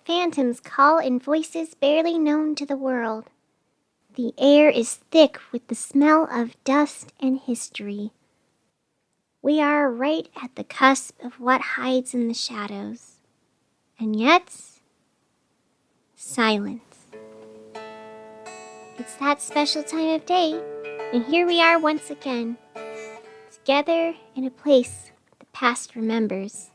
phantoms call in voices barely known to the world. The air is thick with the smell of dust and history. We are right at the cusp of what hides in the shadows. And yet, silence. It's that special time of day, and here we are once again, together in a place the past remembers.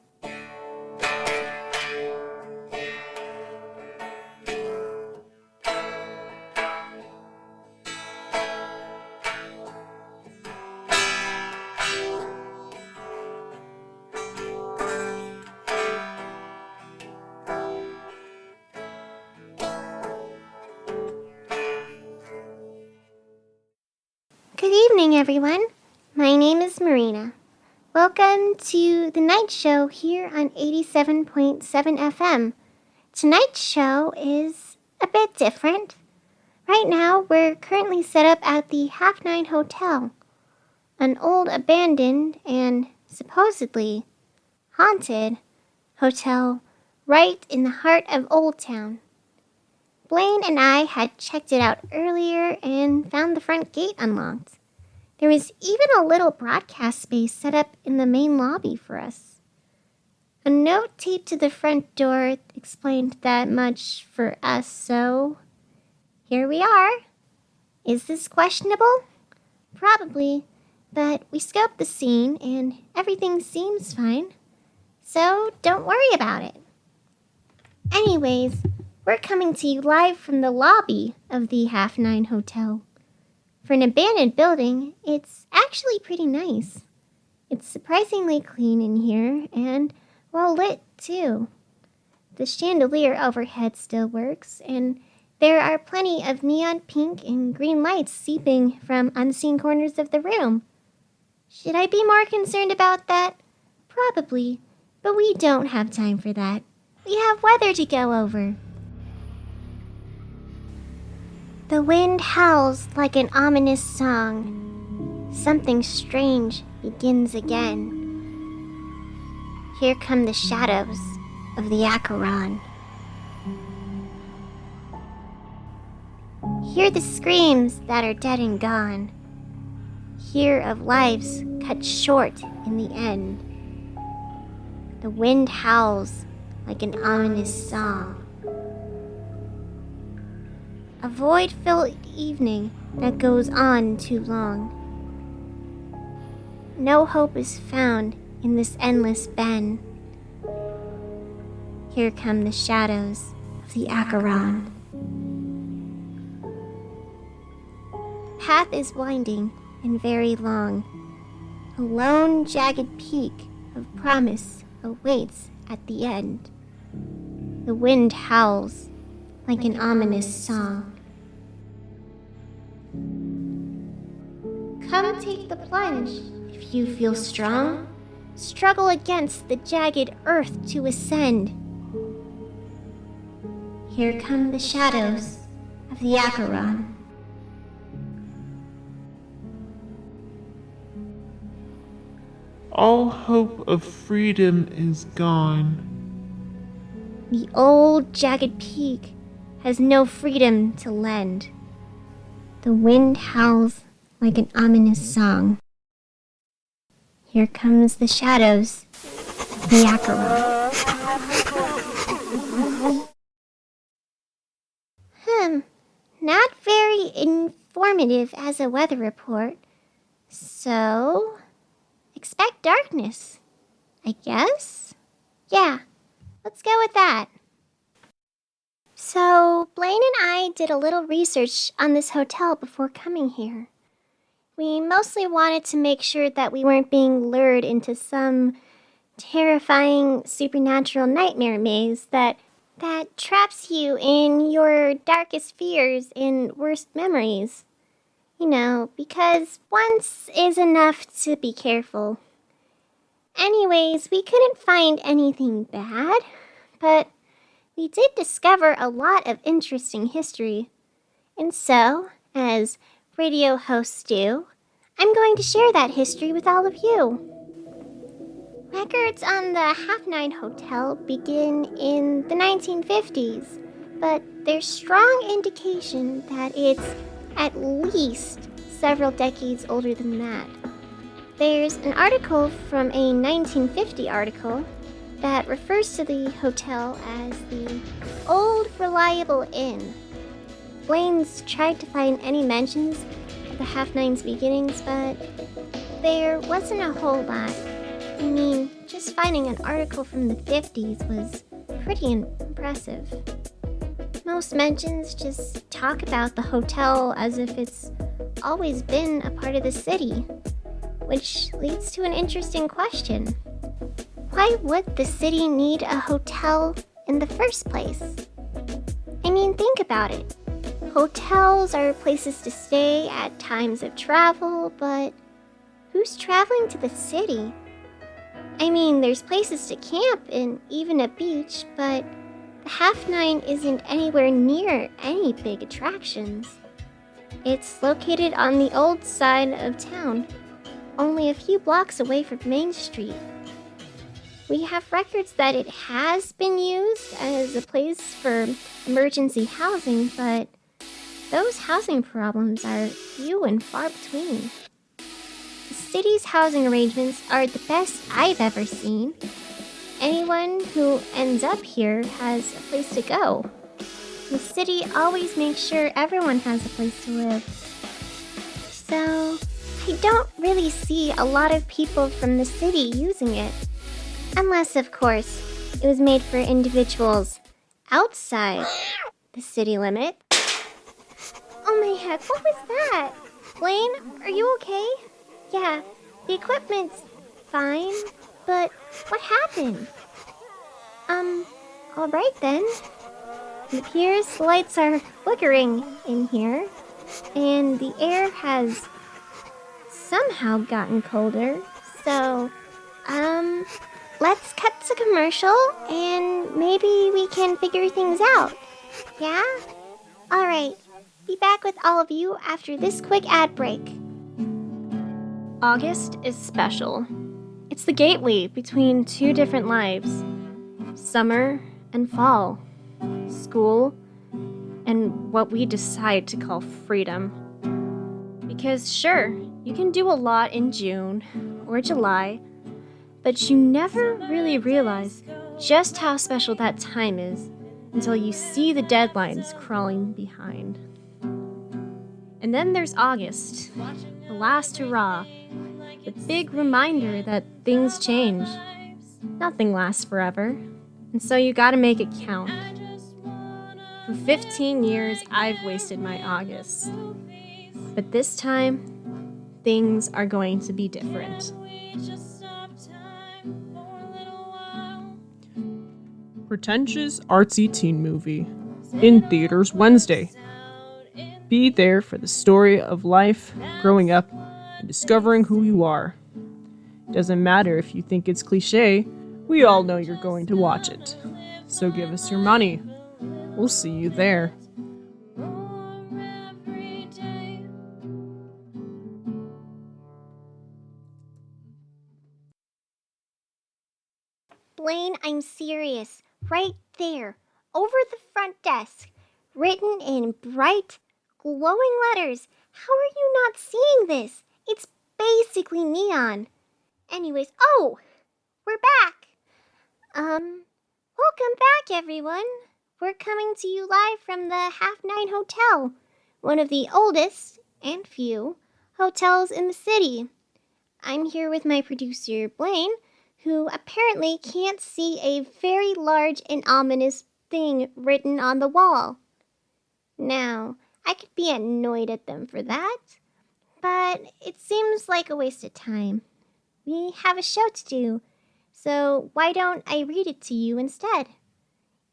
Good evening, everyone. My name is Marina. Welcome to the night show here on 87.7 FM. Tonight's show is a bit different. Right now, we're currently set up at the Half Nine Hotel, an old abandoned and supposedly haunted hotel right in the heart of Old Town. Blaine and I had checked it out earlier and found the front gate unlocked. There was even a little broadcast space set up in the main lobby for us. A note taped to the front door explained that much for us, so here we are. Is this questionable? Probably, but we scoped the scene and everything seems fine, so don't worry about it. Anyways, we're coming to you live from the lobby of the Half Nine Hotel. For an abandoned building, it's actually pretty nice. It's surprisingly clean in here and well lit too. The chandelier overhead still works, and there are plenty of neon pink and green lights seeping from unseen corners of the room. Should I be more concerned about that? Probably, but we don't have time for that. We have weather to go over. The wind howls like an ominous song. Something strange begins again. Here come the shadows of the Acheron. Hear the screams that are dead and gone. Hear of lives cut short in the end. The wind howls like an ominous song. A void-filled evening that goes on too long. No hope is found in this endless bend. Here come the shadows of the Acheron. Path is winding and very long. A lone, jagged peak of promise awaits at the end. The wind howls like an ominous song. Come take the plunge if you feel strong. Struggle against the jagged earth to ascend. Here come the shadows of the Acheron. All hope of freedom is gone. The old jagged peak has no freedom to lend. The wind howls like an ominous song. Here comes the shadows of the Acheron. Not very informative as a weather report. So, expect darkness, I guess? Yeah, let's go with that. So, Blaine and I did a little research on this hotel before coming here. We mostly wanted to make sure that we weren't being lured into some terrifying supernatural nightmare maze that traps you in your darkest fears and worst memories. You know, because once is enough to be careful. Anyways, we couldn't find anything bad, but we did discover a lot of interesting history. And so, as radio hosts do, I'm going to share that history with all of you. Records on the Half Nine Hotel begin in the 1950s, but there's strong indication that it's at least several decades older than that. There's an article from a 1950 article that refers to the hotel as the Old Reliable Inn. Blaine's tried to find any mentions of the Half Nine's beginnings, but there wasn't a whole lot. I mean, just finding an article from the 50s was pretty impressive. Most mentions just talk about the hotel as if it's always been a part of the city, which leads to an interesting question. Why would the city need a hotel in the first place? I mean, think about it. Hotels are places to stay at times of travel, but who's traveling to the city? I mean, there's places to camp and even a beach, but the Half Nine isn't anywhere near any big attractions. It's located on the old side of town, only a few blocks away from Main Street. We have records that it has been used as a place for emergency housing, but those housing problems are few and far between. The city's housing arrangements are the best I've ever seen. Anyone who ends up here has a place to go. The city always makes sure everyone has a place to live. So, I don't really see a lot of people from the city using it. Unless, of course, it was made for individuals outside the city limit. Oh my heck, what was that? Blaine, are you okay? Yeah, the equipment's fine, but what happened? Alright then. It appears the lights are flickering in here, and the air has somehow gotten colder, so, let's cut to commercial, and maybe we can figure things out. Yeah? Alright, be back with all of you after this quick ad break. August is special. It's the gateway between two different lives. Summer and fall. School and what we decide to call freedom. Because sure, you can do a lot in June or July, but you never really realize just how special that time is until you see the deadlines crawling behind. And then there's August, the last hurrah, the big reminder that things change. Nothing lasts forever, and so you gotta make it count. For 15 years, I've wasted my August. But this time, things are going to be different. Pretentious artsy teen movie. In theaters Wednesday. Be there for the story of life, growing up, and discovering who you are. Doesn't matter if you think it's cliche, we all know you're going to watch it. So give us your money. We'll see you there. Blaine, I'm serious. Right there, over the front desk, written in bright, glowing letters. How are you not seeing this? It's basically neon. Anyways, oh, we're back. Welcome back, everyone. We're coming to you live from the Half Nine Hotel, one of the oldest and few hotels in the city. I'm here with my producer, Blaine, who apparently can't see a very large and ominous thing written on the wall. Now, I could be annoyed at them for that, but it seems like a waste of time. We have a show to do, so why don't I read it to you instead?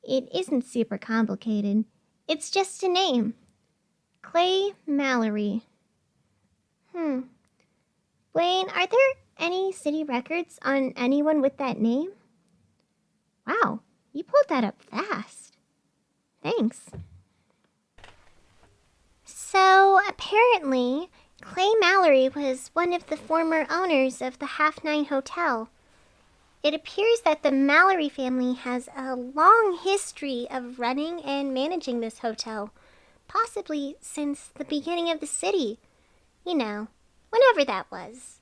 It isn't super complicated. It's just a name. Clay Mallory. Blaine, are there any city records on anyone with that name? Wow, you pulled that up fast. Thanks. So, apparently, Clay Mallory was one of the former owners of the Half Nine Hotel. It appears that the Mallory family has a long history of running and managing this hotel, possibly since the beginning of the city. You know, whenever that was.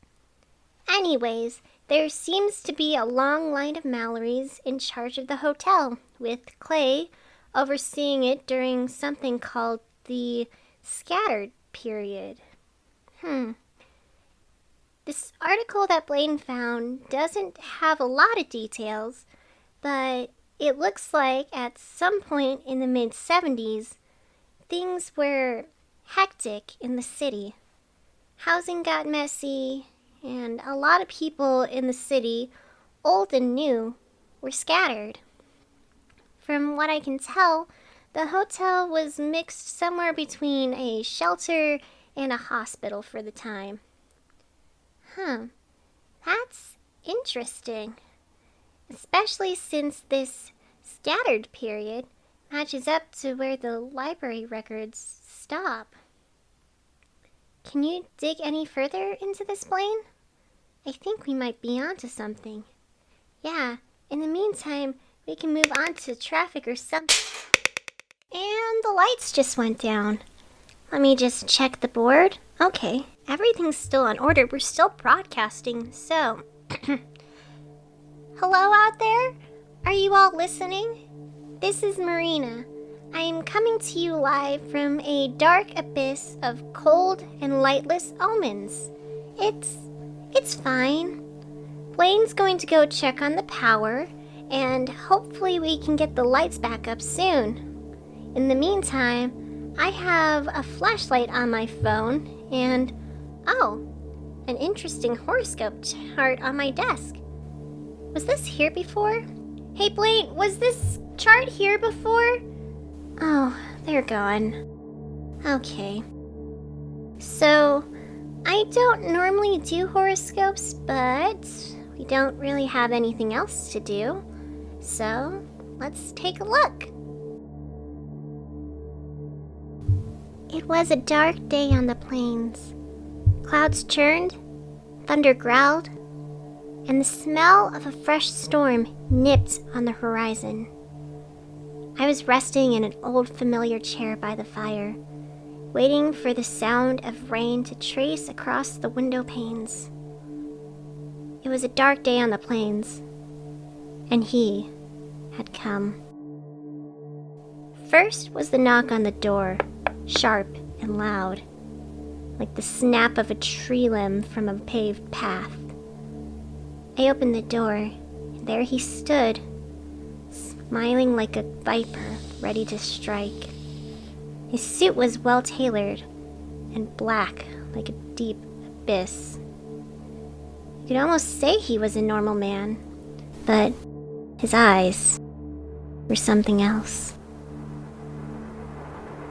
Anyways, there seems to be a long line of Mallorys in charge of the hotel, with Clay overseeing it during something called the scattered period. This article that Blaine found doesn't have a lot of details, but it looks like at some point in the mid-70s, things were hectic in the city. Housing got messy, and a lot of people in the city, old and new, were scattered. From what I can tell, the hotel was mixed somewhere between a shelter and a hospital for the time. That's interesting. Especially since this scattered period matches up to where the library records stop. Can you dig any further into this, Blaine? I think we might be onto something. Yeah, in the meantime, we can move on to traffic or something. And the lights just went down. Let me just check the board. Okay, everything's still in order. We're still broadcasting, so... Hello out there? Are you all listening? This is Marina. I am coming to you live from a dark abyss of cold and lightless omens. It's fine. Blaine's going to go check on the power, and hopefully we can get the lights back up soon. In the meantime, I have a flashlight on my phone, and an interesting horoscope chart on my desk. Was this here before? Hey Blaine, was this chart here before? Oh, they're gone. Okay. So, I don't normally do horoscopes, but we don't really have anything else to do. So, let's take a look. It was a dark day on the plains. Clouds churned, thunder growled, and the smell of a fresh storm nipped on the horizon. I was resting in an old familiar chair by the fire, waiting for the sound of rain to trace across the window panes. It was a dark day on the plains, and he had come. First was the knock on the door, sharp and loud, like the snap of a tree limb from a paved path. I opened the door, and there he stood, smiling like a viper ready to strike. His suit was well tailored and black like a deep abyss. You could almost say he was a normal man, but his eyes were something else.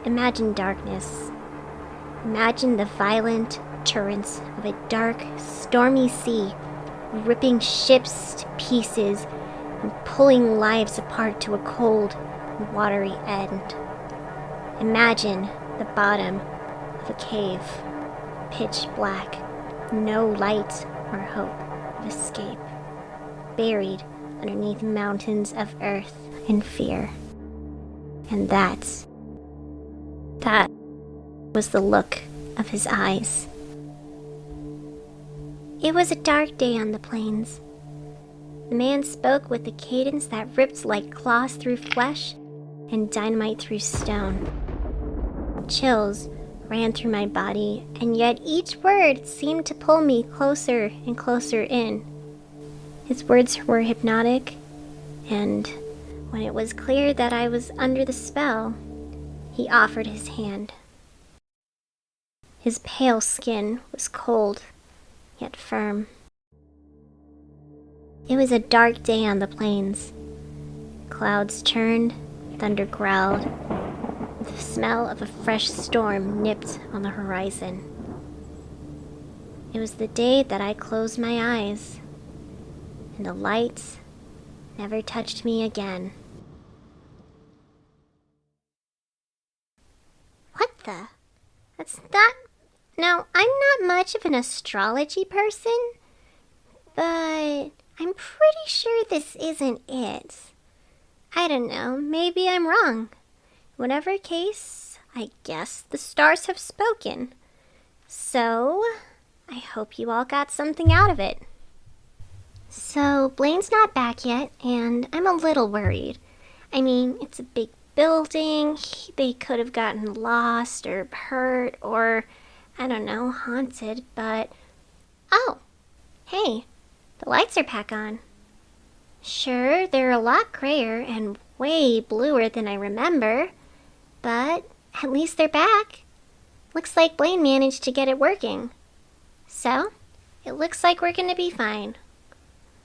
Imagine darkness. Imagine the violent torrents of a dark, stormy sea, ripping ships to pieces and pulling lives apart to a cold, watery end. Imagine the bottom of a cave, pitch black, no light or hope of escape, buried underneath mountains of earth and fear. And that was the look of his eyes. It was a dark day on the plains. The man spoke with a cadence that ripped like claws through flesh and dynamite through stone. Chills ran through my body, and yet each word seemed to pull me closer and closer in. His words were hypnotic, and when it was clear that I was under the spell, he offered his hand. His pale skin was cold, yet firm. It was a dark day on the plains. Clouds churned, thunder growled. The smell of a fresh storm nipped on the horizon. It was the day that I closed my eyes, and the light never touched me again. What the? That's not... Now, I'm not much of an astrology person, but I'm pretty sure this isn't it. I don't know, maybe I'm wrong. Whatever case, I guess the stars have spoken. So, I hope you all got something out of it. So, Blaine's not back yet, and I'm a little worried. I mean, it's a big building. They could have gotten lost or hurt or, I don't know, haunted, but... Oh, hey, the lights are back on. Sure, they're a lot grayer and way bluer than I remember, but at least they're back. Looks like Blaine managed to get it working. So, it looks like we're gonna be fine.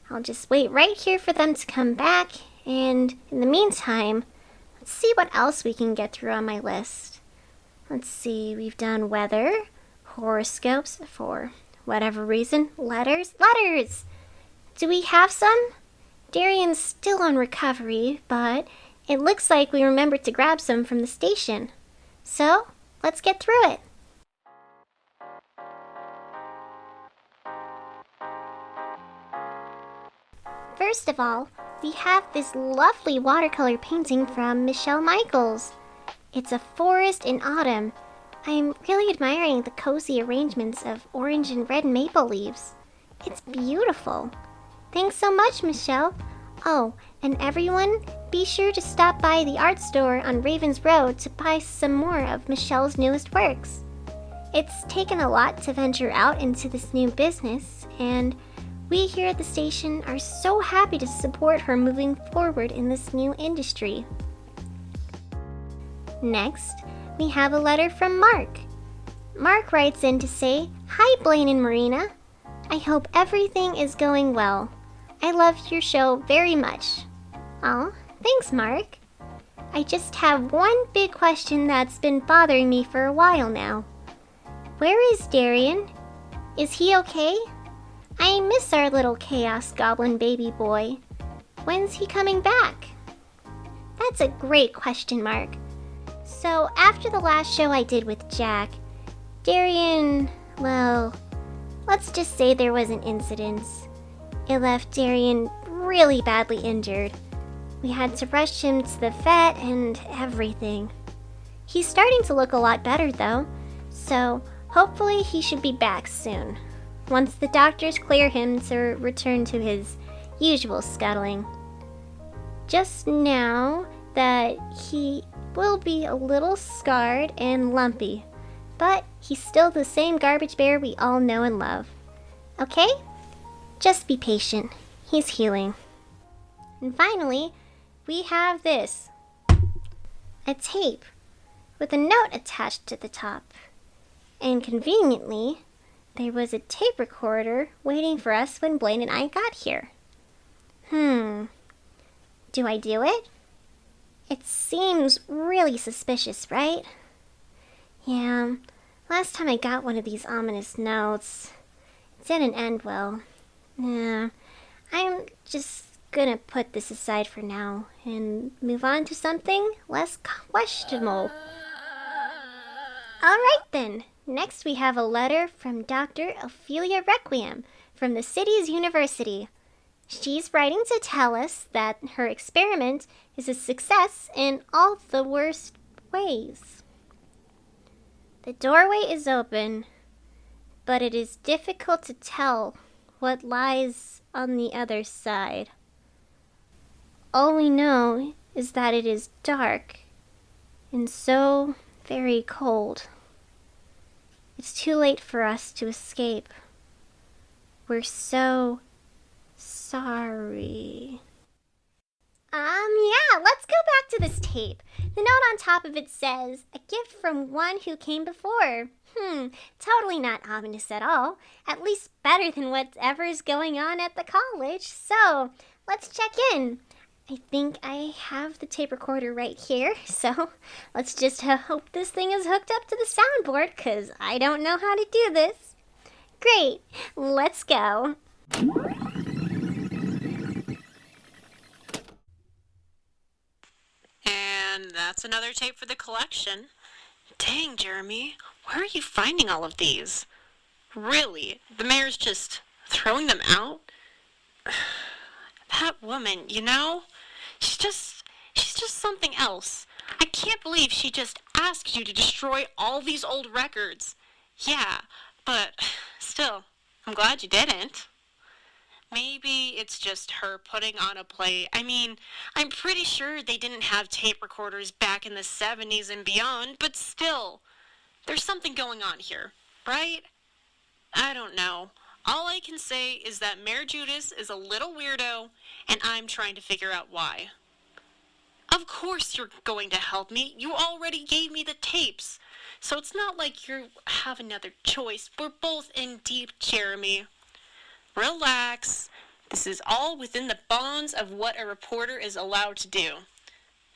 I'll just wait right here for them to come back, and in the meantime, let's see what else we can get through on my list. Let's see, we've done weather, horoscopes, for whatever reason, letters. Do we have some? Darian's still on recovery, but it looks like we remembered to grab some from the station. So, let's get through it. First of all, we have this lovely watercolor painting from Michelle Michaels. It's a forest in autumn. I'm really admiring the cozy arrangements of orange and red maple leaves. It's beautiful. Thanks so much, Michelle. Oh, and everyone, be sure to stop by the art store on Ravens Road to buy some more of Michelle's newest works. It's taken a lot to venture out into this new business, and we here at the station are so happy to support her moving forward in this new industry. Next, we have a letter from Mark. Mark writes in to say, "Hi Blaine and Marina. I hope everything is going well. I love your show very much." Aw, thanks Mark. I just have one big question that's been bothering me for a while now. Where is Darian? Is he okay? I miss our little chaos goblin baby boy. When's he coming back? That's a great question, Mark. So after the last show I did with Jack, Darian, well, let's just say there was an incident. It left Darian really badly injured. We had to rush him to the vet and everything. He's starting to look a lot better though, so hopefully he should be back soon, once the doctors clear him to return to his usual scuttling. Just now that he will be a little scarred and lumpy, but he's still the same garbage bear we all know and love. Okay? Just be patient. He's healing. And finally, we have this. A tape with a note attached to the top. And conveniently, there was a tape recorder waiting for us when Blaine and I got here. Do I do it? It seems really suspicious, right? Yeah, last time I got one of these ominous notes, it didn't end well. Yeah, I'm just gonna put this aside for now and move on to something less questionable. Alright then, next we have a letter from Dr. Ophelia Requiem from the city's university. She's writing to tell us that her experiment is a success in all the worst ways. The doorway is open, but it is difficult to tell what lies on the other side. All we know is that it is dark and so very cold. It's too late for us to escape. We're so sorry. Yeah, let's go back to this tape. The note on top of it says, "A gift from one who came before." Totally not ominous at all. At least better than whatever is going on at the college. So, let's check in. I think I have the tape recorder right here, so let's just hope this thing is hooked up to the soundboard, because I don't know how to do this. Great, let's go. And that's another tape for the collection. Dang, Jeremy, where are you finding all of these? Really, the mayor's just throwing them out? That woman, she's just something else. I can't believe she just asked you to destroy all these old records. Yeah, but still, I'm glad you didn't. Maybe it's just her putting on a play. I mean, I'm pretty sure they didn't have tape recorders back in the 70s and beyond, but still, there's something going on here, right? I don't know. All I can say is that Mayor Judas is a little weirdo, and I'm trying to figure out why. Of course you're going to help me. You already gave me the tapes. So it's not like you have another choice. We're both in deep, Jeremy. Relax. This is all within the bonds of what a reporter is allowed to do.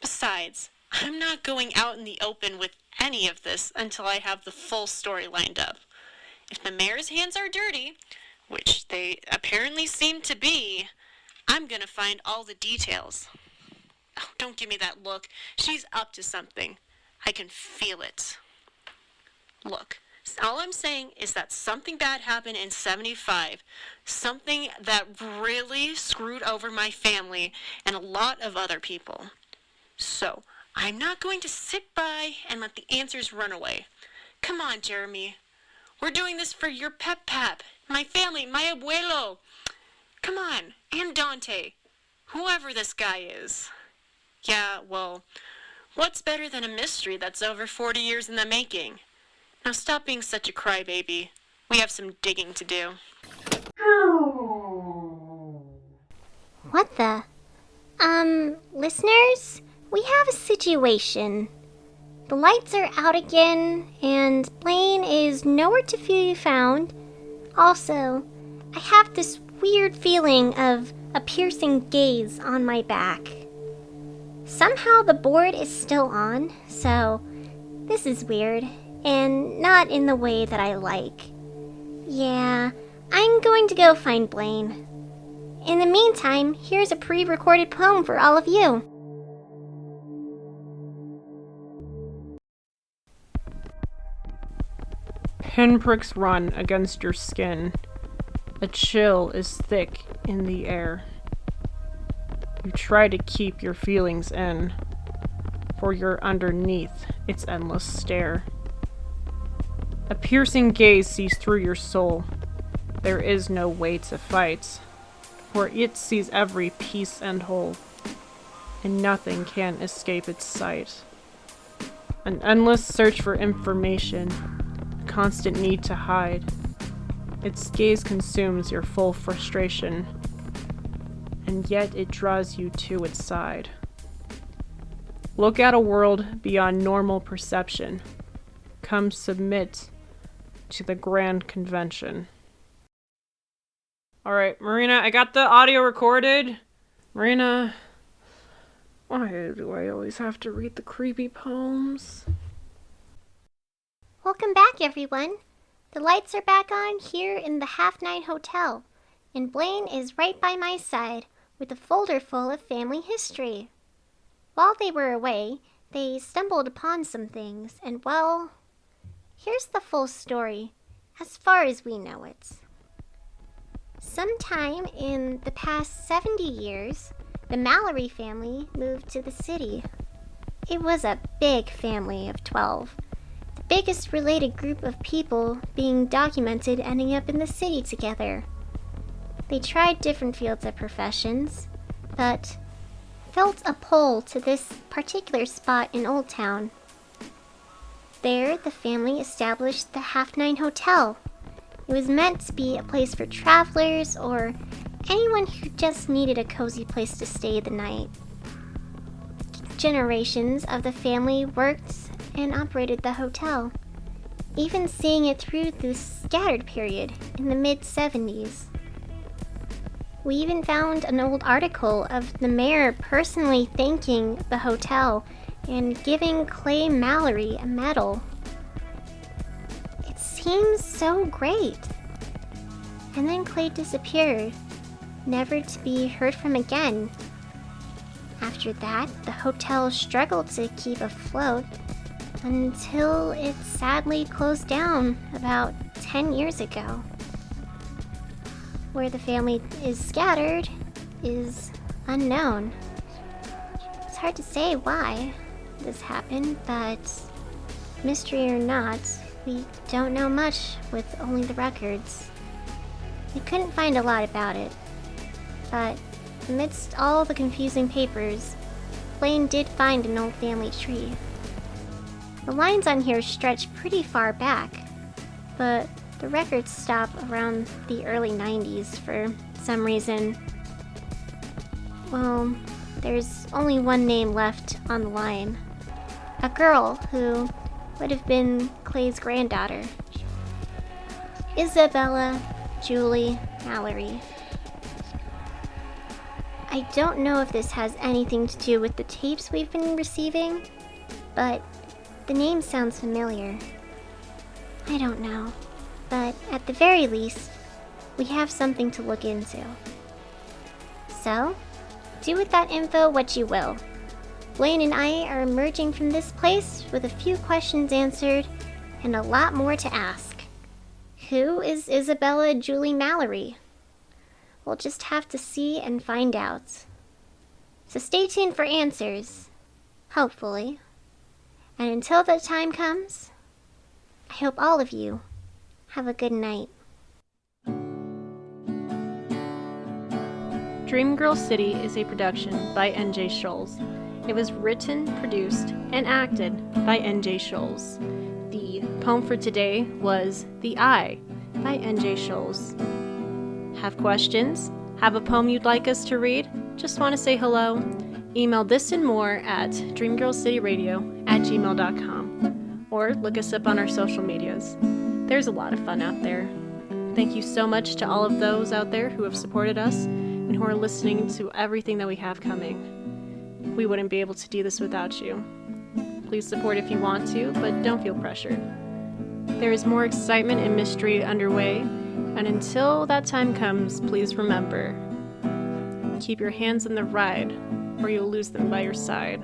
Besides, I'm not going out in the open with any of this until I have the full story lined up. If the mayor's hands are dirty, which they apparently seem to be, I'm gonna find all the details. Oh, don't give me that look. She's up to something. I can feel it. Look, all I'm saying is that something bad happened in 75. Something that really screwed over my family and a lot of other people. So, I'm not going to sit by and let the answers run away. Come on, Jeremy. We're doing this for your Pep, my family, my abuelo. Come on, and Dante. Whoever this guy is. Yeah, well, what's better than a mystery that's over 40 years in the making? Now stop being such a crybaby. We have some digging to do. What the? Listeners, we have a situation. The lights are out again, and Blaine is nowhere to be found. Also, I have this weird feeling of a piercing gaze on my back. Somehow the board is still on, so this is weird, and not in the way that I like. Yeah, I'm going to go find Blaine. In the meantime, here's a pre-recorded poem for all of you. Pinpricks run against your skin. A chill is thick in the air. You try to keep your feelings in, for you're underneath its endless stare. A piercing gaze sees through your soul. There is no way to fight, for it sees every piece and whole, and nothing can escape its sight. An endless search for information, a constant need to hide. Its gaze consumes your full frustration, and yet it draws you to its side. Look at a world beyond normal perception. Come submit to the grand convention. Alright, Marina, I got the audio recorded. Marina, why do I always have to read the creepy poems? Welcome back, everyone. The lights are back on here in the Half-Night Hotel, and Blaine is right by my side with a folder full of family history. While they were away, they stumbled upon some things, and well, here's the full story, as far as we know it. Sometime in the past 70 years, the Mallory family moved to the city. It was a big family of 12, the biggest related group of people being documented ending up in the city together. They tried different fields of professions, but felt a pull to this particular spot in Old Town. There, the family established the Half-Night Hotel. It was meant to be a place for travelers or anyone who just needed a cozy place to stay the night. Generations of the family worked and operated the hotel, even seeing it through the scattered period in the mid-70s. We even found an old article of the mayor personally thanking the hotel and giving Clay Mallory a medal. It seems so great. And then Clay disappeared, never to be heard from again. After that, the hotel struggled to keep afloat until it sadly closed down about 10 years ago. where the family is scattered is unknown. It's hard to say why this happened, but mystery or not, we don't know much with only the records. We couldn't find a lot about it, but amidst all the confusing papers, Blaine did find an old family tree. The lines on here stretch pretty far back, but the records stop around the early 90s for some reason. Well, there's only one name left on the line. A girl who would have been Clay's granddaughter. Isabella Julie Mallory. I don't know if this has anything to do with the tapes we've been receiving, but the name sounds familiar. I don't know, but at the very least, we have something to look into. So, do with that info what you will. Blaine and I are emerging from this place with a few questions answered and a lot more to ask. Who is Isabella Julie Mallory? We'll just have to see and find out. So stay tuned for answers, hopefully. And until that time comes, I hope all of you have a good night. Dreamgirl City is a production by NJ Schulze. It was written, produced, and acted by NJ Schulze. The poem for today was The Eye by NJ Schulze. Have questions? Have a poem you'd like us to read? Just want to say hello? Email this and more at dreamgirlcityradio@gmail.com or look us up on our social medias. There's a lot of fun out there. Thank you so much to all of those out there who have supported us and who are listening to everything that we have coming. We wouldn't be able to do this without you. Please support if you want to, but don't feel pressured. There is more excitement and mystery underway, and until that time comes, please remember, keep your hands on the ride, or you'll lose them by your side.